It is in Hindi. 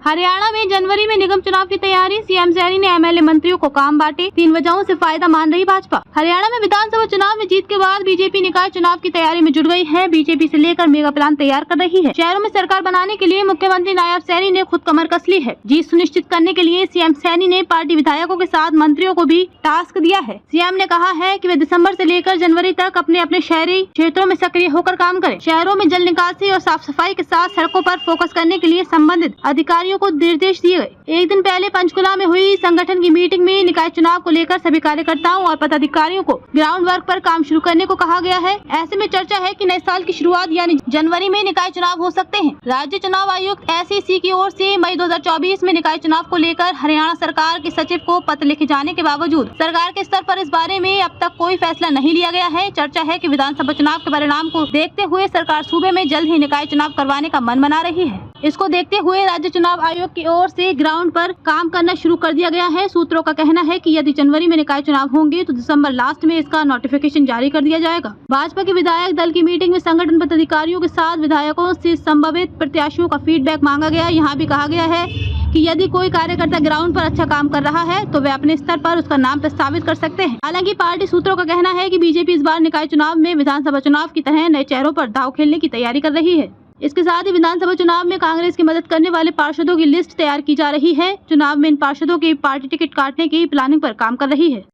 हरियाणा में जनवरी में निगम चुनाव की तैयारी, सीएम सैनी ने एमएलए मंत्रियों को काम बांटे, 3 वजहों से फायदा मान रही भाजपा। हरियाणा में विधानसभा चुनाव में जीत के बाद बीजेपी निकाय चुनाव की तैयारी में जुट गई है। बीजेपी से लेकर मेगा प्लान तैयार कर रही है। शहरों में सरकार बनाने के लिए मुख्यमंत्री नायब सैनी ने खुद कमर कस ली है। जीत सुनिश्चित करने के लिए सीएम सैनी ने पार्टी विधायकों के साथ मंत्रियों को भी टास्क दिया है। सीएम ने कहा है कि वे दिसंबर से लेकर जनवरी तक अपने अपने शहरी क्षेत्रों में सक्रिय होकर काम करें। शहरों में जल निकासी और साफ सफाई के साथ सड़कों पर फोकस करने के लिए संबंधित अधिकारियों को निर्देश दिए गए। एक दिन पहले पंचकुला में हुई संगठन की मीटिंग में निकाय चुनाव को लेकर सभी कार्यकर्ताओं और पदाधिकारियों को ग्राउंड वर्क पर काम शुरू करने को कहा गया है। ऐसे में चर्चा है कि नए साल की शुरुआत यानी जनवरी में निकाय चुनाव हो सकते हैं। राज्य चुनाव आयुक्त SEC की ओर से मई 2024 में निकाय चुनाव को लेकर हरियाणा सरकार के सचिव को पत्र लिखे जाने के बावजूद सरकार के स्तर पर इस बारे में अब तक कोई फैसला नहीं लिया गया है। चर्चा है कि विधानसभा चुनाव के परिणाम को देखते हुए सरकार सूबे में जल्द ही निकाय चुनाव करवाने का मन बना रही है। इसको देखते हुए राज्य चुनाव आयोग की ओर से ग्राउंड पर काम करना शुरू कर दिया गया है। सूत्रों का कहना है कि यदि जनवरी में निकाय चुनाव होंगे तो दिसंबर लास्ट में इसका नोटिफिकेशन जारी कर दिया जाएगा। भाजपा के विधायक दल की मीटिंग में संगठन पदाधिकारियों के साथ विधायकों से संभावित प्रत्याशियों का फीडबैक मांगा गया। यहाँ भी कहा गया है कि यदि कोई कार्यकर्ता ग्राउंड पर अच्छा काम कर रहा है तो वे अपने स्तर पर उसका नाम प्रस्तावित कर सकते हैं। हालांकि पार्टी सूत्रों का कहना है कि बीजेपी इस बार निकाय चुनाव में विधानसभा चुनाव की तरह नए चेहरों पर दांव खेलने की तैयारी कर रही है। इसके साथ ही विधानसभा चुनाव में कांग्रेस की मदद करने वाले पार्षदों की लिस्ट तैयार की जा रही है। चुनाव में इन पार्षदों की पार्टी टिकट काटने की प्लानिंग पर काम कर रही है।